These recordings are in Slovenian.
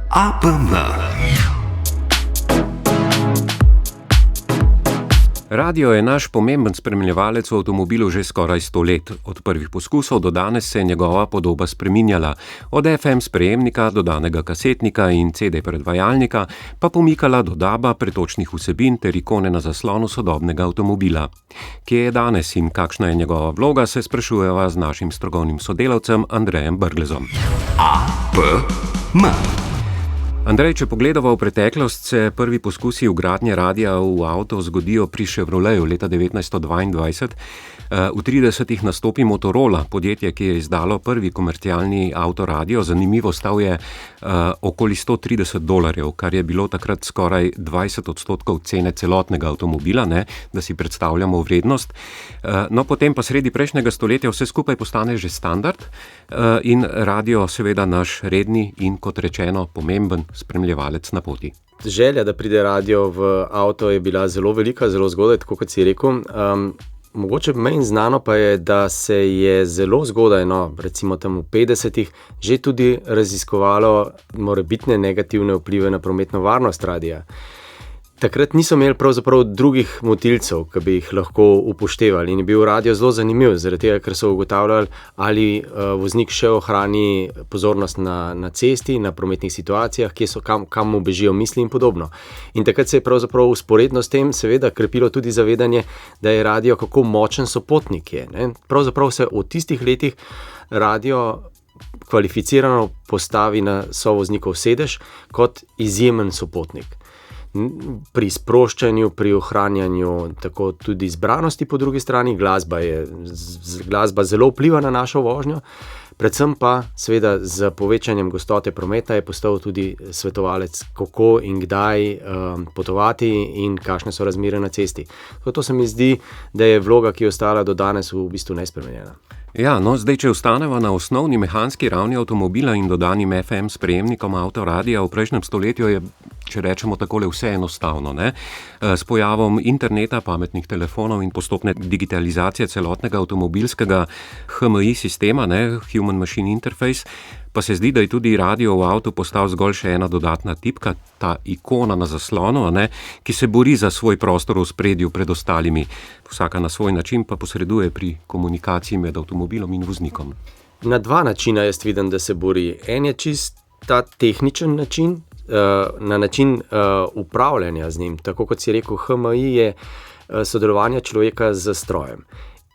APM. Radio je naš pomemben spremljevalec v avtomobilu že skoraj 100 let. Od prvih poskusov do danes se je njegova podoba spreminjala. Od FM sprejemnika, dodanega kasetnika in CD predvajalnika pa pomikala do DAB-a, pretočnih vsebin ter ikone na zaslonu sodobnega avtomobila. Kje je danes in kakšna je njegova vloga, se sprašujeva z našim strokovnim sodelavcem Andrejem Brglezom. APM. Andrej, če pogledava v preteklost, se prvi poskusi vgradnje radia v avto zgodijo pri Chevroletu leta 1922. V 30-ih nastopi Motorola, podjetje, ki je izdalo prvi komercialni avtoradio. Zanimivo, stal je okoli $130, kar je bilo takrat skoraj 20% cene celotnega avtomobila, ne, da si predstavljamo vrednost. No, potem pa sredi prejšnjega stoletja vse skupaj postane že standard in radio seveda naš redni in, kot rečeno, pomemben spremljevalec na poti. Želja, da pride radio v avto, je bila zelo velika, zelo zgodaj, tako kot si rekel. Mogoče manj znano pa je, da se je zelo zgodaj, recimo tam v 50-ih, že tudi raziskovalo morebitne negativne vplive na prometno varnost radia. Takrat niso imeli pravzaprav drugih motilcev, ki bi jih lahko upoštevali, in je bil radio zelo zanimiv, zaradi tega, ker so ugotavljali, ali voznik še ohrani pozornost na cesti, na prometnih situacijah, kje so, kam mu bežijo misli in podobno. In takrat se je pravzaprav vzporedno s tem seveda krepilo tudi zavedanje, da je radio kako močen sopotnik je, ne? Pravzaprav se v tistih letih radio kvalificirano postavi na sovoznikov sedež kot izjemen sopotnik. Pri sproščanju, pri ohranjanju tako tudi zbranosti po drugi strani, glasba zelo vpliva na našo vožnjo, predvsem pa seveda z povečanjem gostote prometa je postal tudi svetovalec, kako in kdaj potovati in kakšne so razmere na cesti. To se mi zdi, da je vloga, ki je ostala do danes v bistvu nespremenjena. Ja, zdaj, če ostaneva na osnovni mehanski ravni avtomobila in dodanim FM sprejemnikom avtoradia, v prejšnjem stoletju je, če rečemo takole, vse enostavno, ne? S pojavom interneta, pametnih telefonov in postopne digitalizacije celotnega avtomobilskega HMI sistema, ne? Human Machine Interface, pa se zdi, da je tudi radio v avtu postal zgolj še ena dodatna tipka, ta ikona na zaslonu, ne? Ki se bori za svoj prostor v spredju pred ostalimi. Vsaka na svoj način pa posreduje pri komunikaciji med avtomobilom in voznikom. Na dva načina jaz vidim, da se bori. En je čist ta tehničen način, na način upravljanja z njim. Tako kot si rekel, HMI je sodelovanje človeka z strojem.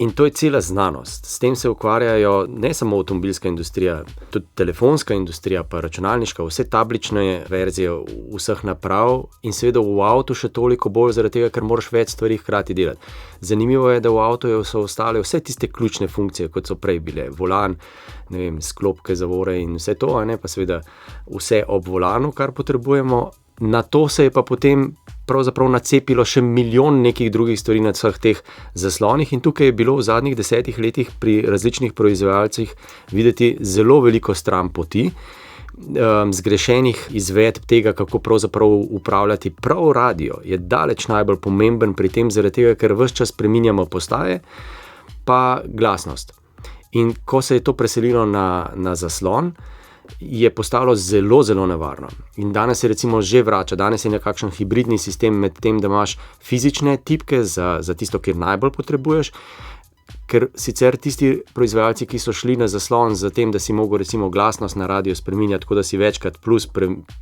In to je cela znanost. S tem se ukvarjajo ne samo avtomobilska industrija, tudi telefonska industrija, pa računalniška, vse tablične verzije vseh naprav in seveda v avtu še toliko bolj zaradi tega, ker moraš več stvari hkrati delati. Zanimivo je, da v avtu so ostale vse tiste ključne funkcije, kot so prej bile. Volan, sklopke, zavore in vse to, pa seveda vse ob volanu, kar potrebujemo. Na to se je pa potem pravzaprav nacepilo še milijon nekih drugih stvari na vseh teh zaslonih in tukaj je bilo v zadnjih 10 letih pri različnih proizvajalcih videti zelo veliko stran poti, zgrešenih izvedb tega, kako pravzaprav upravljati prav radio, je daleč najbolj pomemben pri tem, zaradi tega, ker ves čas spreminjamo postaje, pa glasnost. In ko se je to preselilo na zaslon, je postalo zelo, zelo nevarno. In danes se recimo že vrača, danes je nekakšen hibridni sistem med tem, da imaš fizične tipke za tisto, kjer najbolj potrebuješ, ker sicer tisti proizvajalci, ki so šli na zaslon za tem, da si mogel recimo glasnost na radio spreminjati, tako da si večkrat plus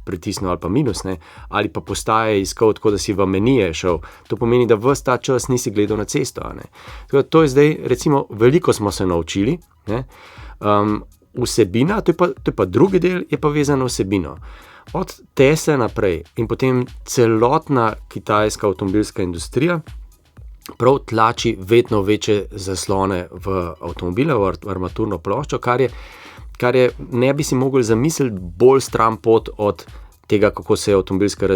pritisnil ali pa minus, ne, ali pa postaje iskal, tako da si v menije šel, to pomeni, da ves ta čas nisi gledal na cesto. Ne. Tako da to je zdaj, recimo, veliko smo se naučili, ne. Vsebina, to je pa drugi del, je pa vezano vsebino. Od Tesle naprej in potem celotna kitajska avtomobilska industrija prav tlači vedno večje zaslone v avtomobile, v armaturno ploščo, kar je ne bi si mogli zamisliti bolj stran pot od tega, kako se je avtomobilska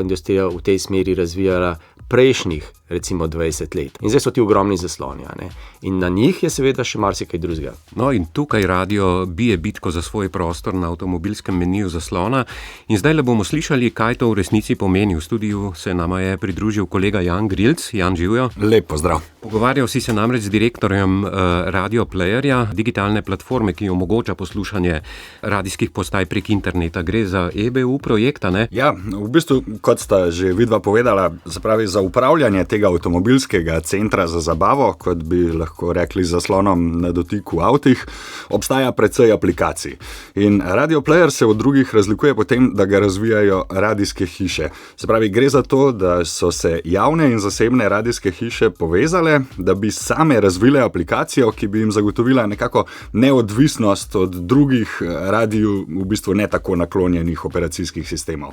industrija v tej smeri razvijala prejšnjih, recimo 20 let. In zdaj so ti ogromni zasloni, ne? In na njih je seveda še marsikaj drugega. No in tukaj radio bije bitko za svoj prostor na avtomobilskem meniju zaslona in zdaj le bomo slišali, kaj to v resnici pomeni. V studiu se nama je pridružil kolega Jan Grilc. Jan, živjo. Lep pozdrav. Pogovarjal si se namreč z direktorjem Radio Playerja, digitalne platforme, ki omogoča poslušanje radijskih postaj prek interneta. Gre za EBU projekta, ne? Ja, v bistvu, kot sta že vidva povedala, se pravi za upravljanje tega avtomobilskega centra za zabavo, kot bi lahko rekli z zaslonom na dotiku v avtih, obstaja precej aplikacij. In Radio Player se od drugih razlikuje po tem, da ga razvijajo radijske hiše. Se pravi, gre za to, da so se javne in zasebne radijske hiše povezale, da bi same razvile aplikacijo, ki bi jim zagotovila nekako neodvisnost od drugih radiju v bistvu ne tako naklonjenih operacijskih sistemov.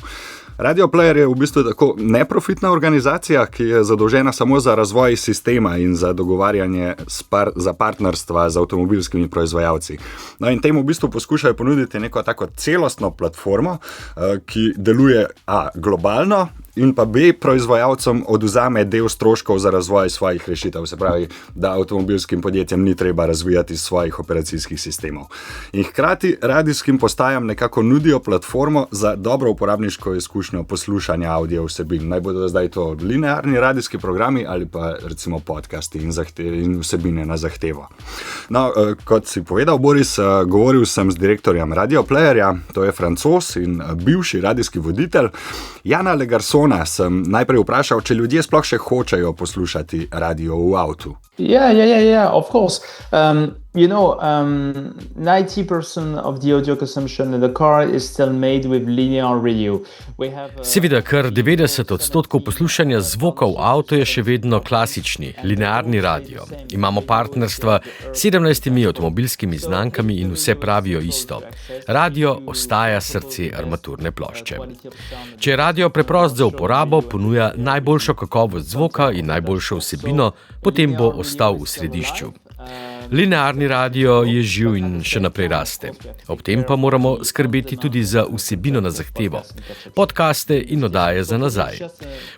Radio Player je v bistvu tako neprofitna organizacija, ki je zadolžena samo za razvoj sistema in za dogovarjanje za partnerstva z avtomobilskimi proizvajalci. No in temu v bistvu poskušajo ponuditi neko tako celostno platformo, ki deluje globalno in pa B proizvajalcem odvzame del stroškov za razvoj svojih rešitev. Se pravi, da avtomobilskim podjetjem ni treba razvijati svojih operacijskih sistemov. In hkrati radijskim postajam nekako nudijo platformo za dobro uporabniško izkušnjo poslušanja audio vsebin. Naj bodo zdaj to linearni radijski programi ali pa recimo podcasti in vsebine na zahtevo. No, kot si povedal, Boris, govoril sem z direktorjem Radio Playerja, to je Francoz in bivši radijski voditelj. Jana Legarsona sem najprej vprašal, če ljudje sploh še hočejo poslušati radio v avtu. Yeah, of course. 90% of the audio consumption in the car is still made with linear radio. Seveda, kar 90% poslušanja zvoka v avtu je še vedno klasični, linearni radio. Imamo partnerstva s 17 avtomobilskimi znankami in vse pravijo isto. Radio ostaja srce armaturne plošče. Če je radio preprost za uporabo, ponuja najboljšo kakovost zvoka in najboljšo vsebino, potem bo ostal v središču. Linearni radio je živ in še naprej raste. Ob tem pa moramo skrbeti tudi za vsebino na zahtevo. Podcaste in oddaje za nazaj.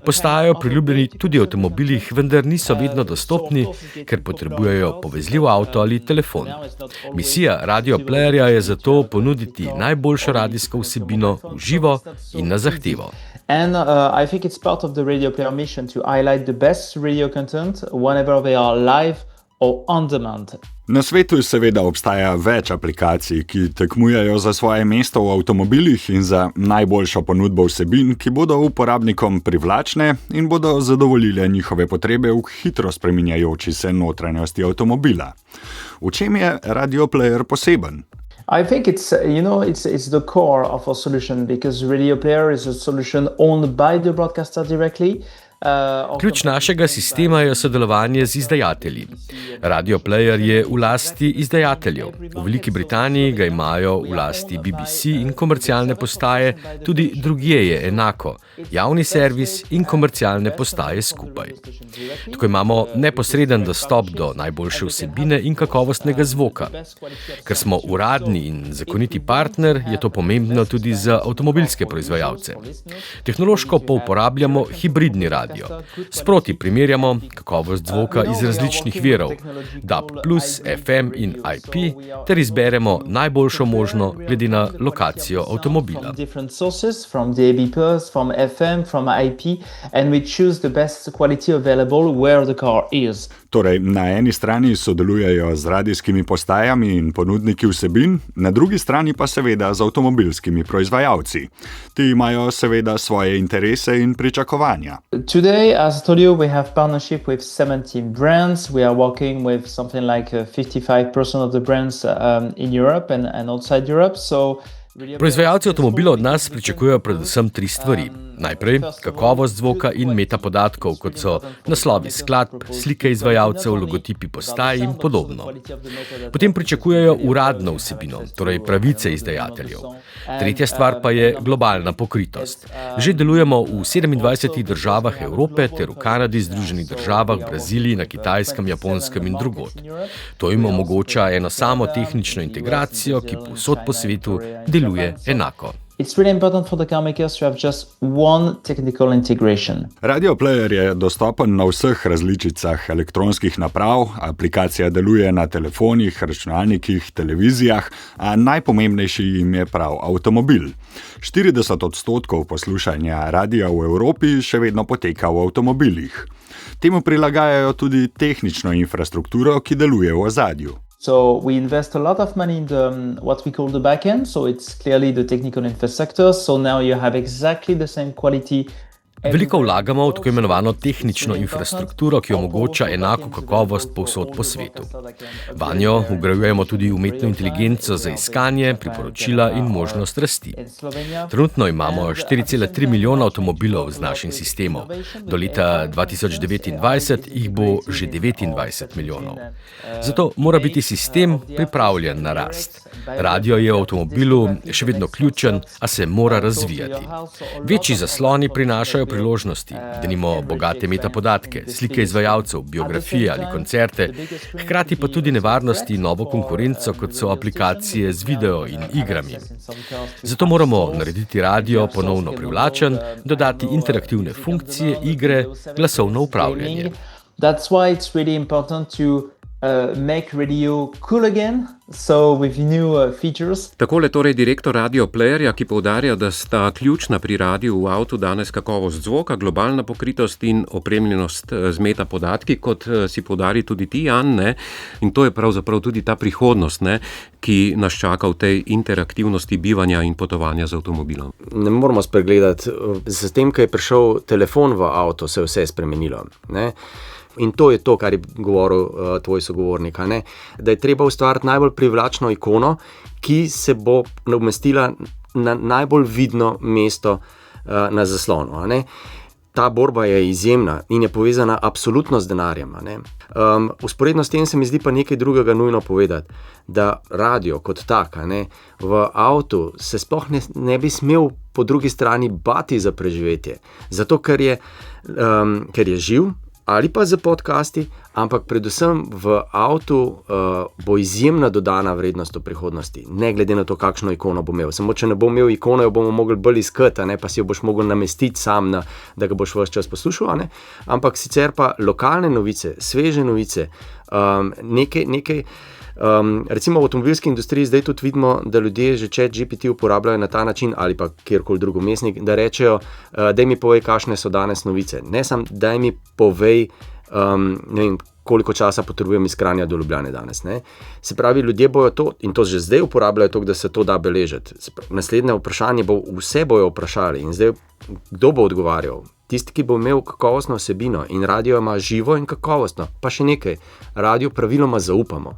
Postajajo priljubljeni tudi v avtomobilih, vendar niso vedno dostopni, ker potrebujejo povezljiv avto ali telefon. Misija Radio Playerja je zato ponuditi najboljšo radijsko vsebino v živo in na zahtevo. And I think it's part of the Radio Player mission to highlight the best radio content whenever they are live or on demand. Na svetu seveda obstaja več aplikacij, ki tekmujejo za svoje mesto v avtomobilih in za najboljšo ponudbo vsebin, ki bodo uporabnikom privlačne in bodo zadovoljile njihove potrebe v hitro spreminjajoči se notranjosti avtomobila. V čem je Radio Player poseben? I think it's the core of our solution because Radio Player is a solution owned by the broadcaster directly. Ključ našega sistema je sodelovanje z izdajatelji. Radio Player je v lasti izdajateljev. V Veliki Britaniji ga imajo v lasti BBC in komercialne postaje, tudi drugje je enako. Javni servis in komercialne postaje skupaj. Tako imamo neposreden dostop do najboljše vsebine in kakovostnega zvoka. Ker smo uradni in zakoniti partner, je to pomembno tudi za avtomobilske proizvajalce. Tehnološko pa uporabljamo hibridni radio. Sproti primerjamo kakovost zvoka iz različnih virov, DAB+, FM in IP, ter izberemo najboljšo možno glede na lokacijo avtomobila. Torej, na eni strani sodelujejo z radijskimi postajami in ponudniki vsebin, na drugi strani pa seveda z avtomobilskimi proizvajalci. Ti imajo seveda svoje interese in pričakovanja. Today, as I told you, we have partnership with 17 brands. We are working with something like 55% of the brands in Europe and outside Europe. Proizvajalci avtomobilov od nas pričakujejo predvsem 3 stvari. Najprej kakovost zvoka in metapodatkov, kot so naslovi skladb, slike izvajalcev, logotipi postaj in podobno. Potem pričakujejo uradno vsebino, torej pravice izdajateljev. Tretja stvar pa je globalna pokritost. Že delujemo v 27 državah Evrope ter v Kanadi, Združenih državah, Braziliji, na Kitajskem, Japonskem in drugod. To jim omogoča eno samo tehnično integracijo, ki povsod po svetu deluje enako. It's really important for the car makers to have just one technical integration. Radio player je dostopen na vseh različicah elektronskih naprav, aplikacija deluje na telefonih, računalnikih, televizijah, a najpomembnejši jim je prav avtomobil. 40% poslušanja radia v Evropi še vedno poteka v avtomobilih. Temu prilagajajo tudi tehnično infrastrukturo, ki deluje v ozadju. So we invest a lot of money in what we call the backend. So it's clearly the technical infrastructure. So now you have exactly the same quality. Veliko vlagamo v tako imenovano tehnično infrastrukturo, ki omogoča enako kakovost povsod po svetu. Vanjo vgrajujemo tudi umetno inteligenco za iskanje, priporočila in možnost rasti. Trenutno imamo 4,3 milijona avtomobilov z našim sistemom. Do leta 2029 jih bo že 29 milijonov. Zato mora biti sistem pripravljen na rast. Radio je v avtomobilu še vedno ključen, a se mora razvijati. Večji zasloni prinašajo priložnosti, denimo bogate metapodatke, slike izvajalcev, biografije ali koncerte, hkrati pa tudi nevarnosti novo konkurenco, kot so aplikacije z video in igrami. Zato moramo narediti radio ponovno privlačen, dodati interaktivne funkcije, igre, glasovno upravljanje. That's why it's really important to make radio cool again, so with new features. Takole torej direktor Radio Playerja, ki poudarja, da sta ključna pri radiu v avtu danes kakovost zvoka, globalna pokritost in opremljenost z metapodatki, kot si poudari tudi ti, Jan, ne? In to je pravzaprav tudi ta prihodnost, ne? Ki nas čaka v tej interaktivnosti bivanja in potovanja z avtomobilom. Ne moramo spregledati, s tem, ko je prišel telefon v avto, se je vse spremenilo, ne? In to je to, kar je govoril tvoj sogovornik, ne? Da je treba ustvariti najbolj privlačno ikono, ki se bo umestila na najbolj vidno mesto na zaslonu. Ne? Ta borba je izjemna in je povezana absolutno z denarjem. Vzporedno s tem se mi zdi pa nekaj drugega nujno povedati, da radio kot tak, ne, v avtu se sploh ne bi smel po drugi strani bati za preživetje, zato ker je živ, ali pa za podcasti, ampak predvsem v avtu bo izjemna dodana vrednost v prihodnosti, ne glede na to, kakšno ikono bo imel. Samo če ne bo imel ikono, jo bomo mogli bolj iskati, pa si jo boš mogel namestiti sam, da ga boš ves čas poslušal. Ne? Ampak sicer pa lokalne novice, sveže novice, nekaj recimo v avtomobilski industriji zdaj tudi vidimo, da ljudje že ChatGPT uporabljajo na ta način ali pa kjerkoli drugo mestnik, da rečejo, daj mi povej, kakšne so danes novice. Ne sam, daj mi povej, ne vem, koliko časa potrebujem iz Kranja do Ljubljane danes. Ne? Se pravi, ljudje bojo to, in to že zdaj uporabljajo to, da se to da beležiti. Naslednje vprašanje bo, vse bojo vprašali in zdaj kdo bo odgovarjal? Tisti, ki bo imel kakovostno vsebino, in radio ima živo in kakovostno. Pa še nekaj, radio praviloma zaupamo.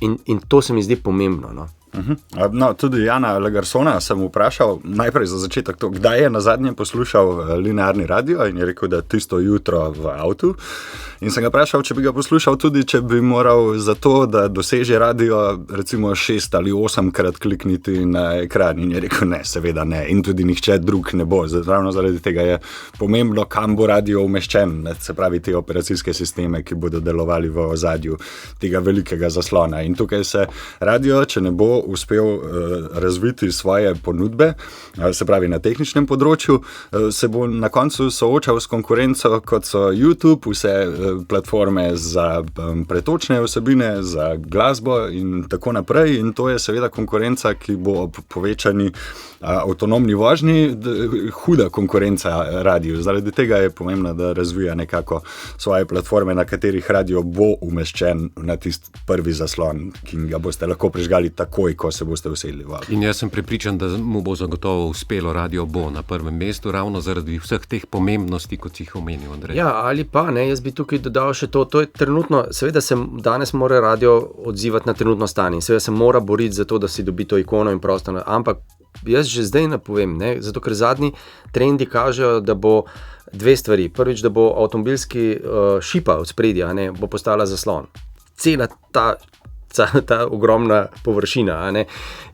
In to se mi zdi pomembno. No. No, tudi Jana Lagersona sem vprašal najprej za začetek to, kdaj je nazadnje poslušal linearni radio, in je rekel, da tisto jutro v avtu. In sem ga vprašal, če bi ga poslušal tudi, če bi moral za to, da doseže radio, recimo 6 ali 8 krat klikniti na ekran. In je rekel, ne, seveda ne. In tudi nihče drug ne bo. Ravno zaradi tega je pomembno, kam bo radio umeščen, se pravi te operacijske sisteme, ki bodo delovali v ozadju tega velikega zaslona. In tukaj se radio, če ne bo uspel razviti svoje ponudbe, se pravi na tehničnem področju, se bo na koncu soočal s konkurenco, kot so YouTube, vse platforme za pretočne vsebine, za glasbo in tako naprej. In to je seveda konkurenca, ki bo ob povečani avtonomni vožnji huda konkurenca radiju. Zaradi tega je pomembno, da razvija nekako svoje platforme, na katerih radio bo umeščen na tisti prvi zaslon, ki ga boste lahko prižgali takoj, ko se boste usedli v avto. In jaz sem prepričan, da mu bo zagotovo uspelo, radio bo na prvem mestu, ravno zaradi vseh teh pomembnosti, kot si jih omenil, Andrej. Ja, ali pa ne, jaz bi tukaj dodal še to je trenutno, seveda se danes mora radio odzivati na trenutno stanje, seveda se mora boriti za to, da si dobi to ikono in prostor, ampak jaz že zdaj napovem, ne, zato ker zadnji trendi kažejo, da bo dve stvari. Prvič, da bo avtomobilski šipa od spredja, ne, bo postala zaslon. Cela ta ogromna površina, ne,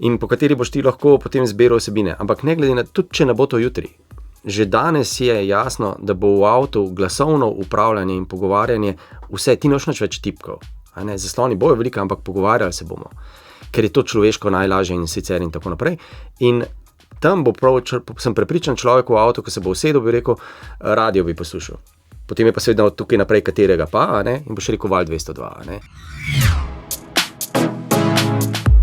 in po kateri boš ti lahko potem zbiral vsebine. Ampak ne glede na, tudi če ne bo to jutri, že danes je jasno, da bo v avtu glasovno upravljanje in pogovarjanje vse, ti noš več tipkov. Zasloni bojo velika, ampak pogovarjali se bomo, ker je to človeško najlažje in sicer in tako naprej. In tam bo prav, sem prepričan človek v avtu, ko se bo usedel, bi rekel, radio bi poslušal. Potem je pa seveda tukaj naprej katerega pa, ne? In boš rekel Val 202. Ne?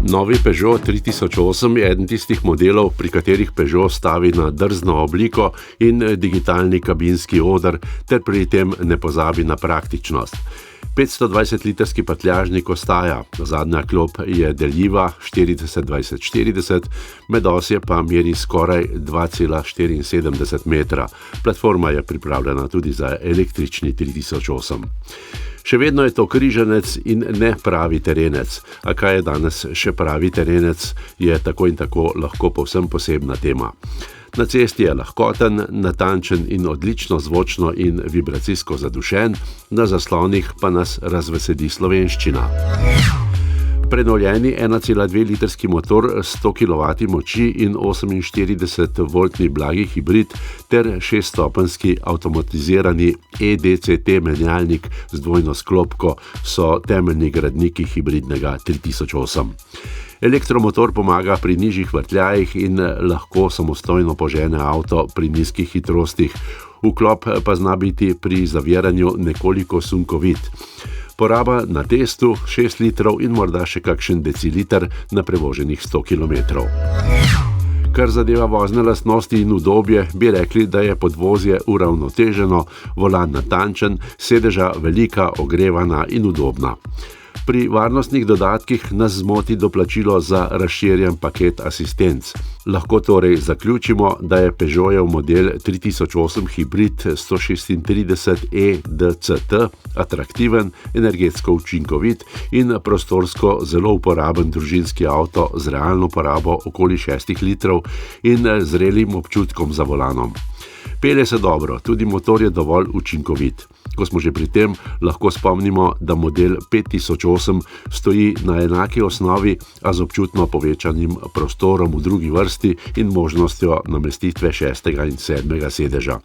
Novi Peugeot 3008 je eden tistih modelov, pri katerih Peugeot stavi na drzno obliko in digitalni kabinski oder, ter pri tem ne pozabi na praktičnost. 520-litrski prtljažnik ostaja, zadnja klop je deljiva 40-20-40, medosje pa meri skoraj 2,74 metra. Platforma je pripravljena tudi za električni 3008. Še vedno je to križanec in ne pravi terenec. A kaj je danes še pravi terenec, je tako in tako lahko povsem posebna tema. Na cesti je lahkoten, natančen in odlično zvočno in vibracijsko zadušen, na zaslonih pa nas razveseli slovenščina. Prenovljeni 1,2-litrski motor s 100 kW moči in 48-voltni blagi hibrid ter 6-stopenjski avtomatizirani EDCT menjalnik z dvojno sklopko so temeljni gradniki hibridnega 3008. Elektromotor pomaga pri nižjih vrtljajih in lahko samostojno požene avto pri nizkih hitrostih. Vklop pa zna biti pri zaviranju nekoliko sunkovit. Poraba na testu 6 litrov in morda še kakšen deciliter na prevoženih 100 km. Kar zadeva vozne lastnosti in udobje, bi rekli, da je podvozje uravnoteženo, volan natančen, sedeža velika, ogrevana in udobna. Pri varnostnih dodatkih nas zmoti doplačilo za razširjen paket asistenc. Lahko torej zaključimo, da je Peugeotjev model 3008 hibrid 136 EDCT atraktiven, energetsko učinkovit in prostorsko zelo uporaben družinski avto z realno porabo okoli 6 litrov in zrelim občutkom za volanom. Pelje se dobro, tudi motor je dovolj učinkovit. Ko smo že pri tem, lahko spomnimo, da model 5008 stoji na enaki osnovi, a z občutno povečanim prostorom v drugi vrsti in možnostjo namestitve 6. in 7. sedeža.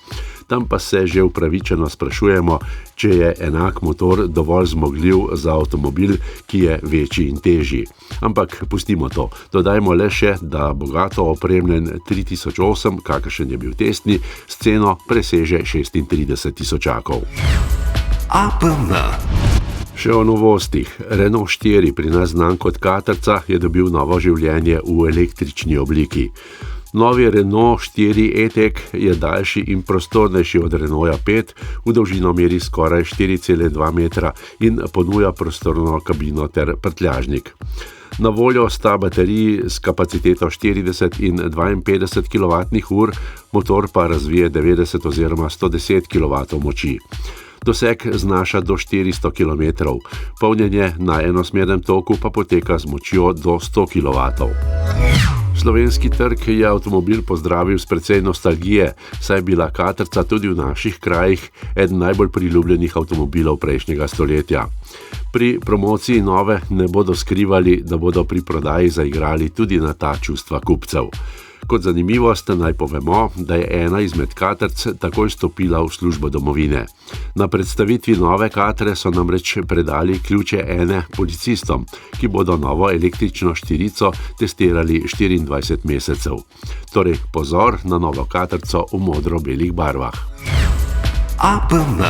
Tam pa se že upravičeno sprašujemo, če je enak motor dovolj zmogljiv za avtomobil, ki je večji in težji. Ampak pustimo to. Dodajmo le še, da bogato opremljen 3008, kakršen je bil testni, s ceno preseže 36 tisočakov. APM. Še o novostih. Renault 4, pri nas znan kot Katrca, je dobil novo življenje v električni obliki. Novi Renault 4 E-Tech je daljši in prostornejši od Renaulta 5, v dolžino meri skoraj 4,2 metra in ponuja prostorno kabino ter prtljažnik. Na voljo sta bateriji s kapaciteto 40 in 52 kWh, motor pa razvije 90 oziroma 110 kW moči. Doseg znaša do 400 km, polnjenje na enosmernem toku pa poteka z močjo do 100 kW. Slovenski trg je avtomobil pozdravil s precej nostalgije, saj je bila Katrca tudi v naših krajih eden najbolj priljubljenih avtomobilov prejšnjega stoletja. Pri promociji nove ne bodo skrivali, da bodo pri prodaji zaigrali tudi na ta čustva kupcev. Kot zanimivost naj povemo, da je ena izmed Katrc takoj stopila v službo domovine. Na predstavitvi nove Katre so namreč predali ključe ene policistom, ki bodo novo električno štirico testirali 24 mesecev. Torej pozor na novo Katrco v modro-belih barvah. APM.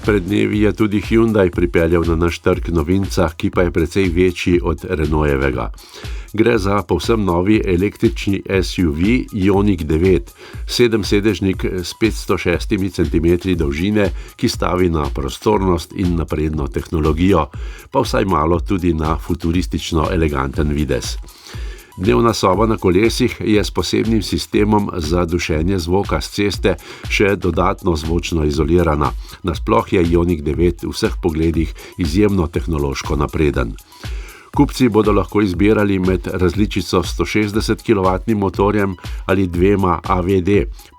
Pred dnevi je tudi Hyundai pripeljal na naš trg novinca, ki pa je precej večji od Renaultjevega. Gre za povsem novi električni SUV Ioniq 9, 7-sedežnik s 506 cm dolžine, ki stavi na prostornost in napredno tehnologijo, pa vsaj malo tudi na futuristično eleganten videz. Dnevna soba na kolesih je s posebnim sistemom za dušenje zvoka s ceste še dodatno zvočno izolirana. Nasploh je Ioniq 9 v vseh pogledih izjemno tehnološko napreden. Kupci bodo lahko izbirali med različico 160 kW motorjem ali dvema AVD,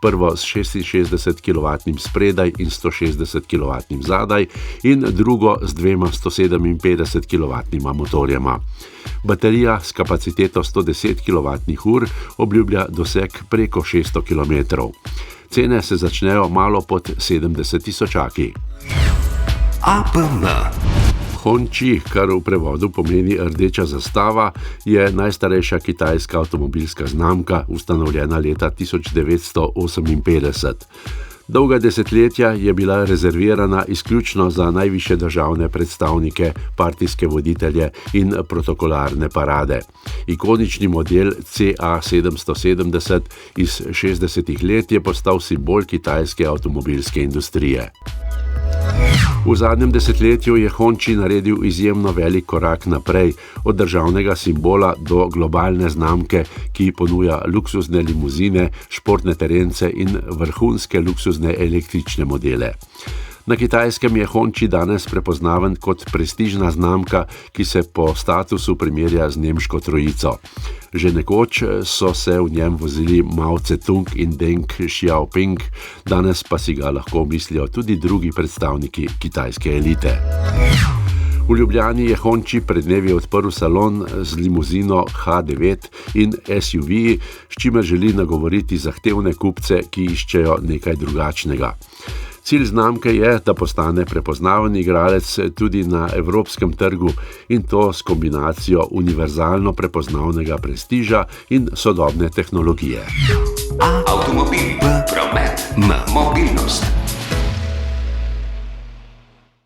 prvo s 66 kW spredaj in 160 kW zadaj in drugo z dvema 157 kW motorjema. Baterija s kapaciteto 110 kWh obljublja doseg preko 600 km. Cene se začnejo malo pod 70 tisočaki. APM. Hongqi, kar v prevodu pomeni rdeča zastava, je najstarejša kitajska avtomobilska znamka, ustanovljena leta 1958. Dolga desetletja je bila rezervirana izključno za najvišje državne predstavnike, partijske voditelje in protokolarne parade. Ikonični model CA770 iz 60. let je postal simbol kitajske avtomobilske industrije. V zadnjem desetletju je Hongqi naredil izjemno velik korak naprej, od državnega simbola do globalne znamke, ki ponuja luksuzne limuzine, športne terence in vrhunske luksuzne električne modele. Na Kitajskem je Hongqi danes prepoznaven kot prestižna znamka, ki se po statusu primerja z nemško trojico. Že nekoč so se v njem vozili Mao Tse-tung in Deng Xiaoping, danes pa si ga lahko mislijo tudi drugi predstavniki kitajske elite. V Ljubljani je Hongqi pred dnevi odprl salon z limuzino H9 in SUV, s čimer želi nagovoriti zahtevne kupce, ki iščejo nekaj drugačnega. Cilj znamke je, da postane prepoznaven igralec tudi na evropskem trgu in to s kombinacijo univerzalno prepoznavnega prestiža in sodobne tehnologije. Avtomobil, promet, mobilnost.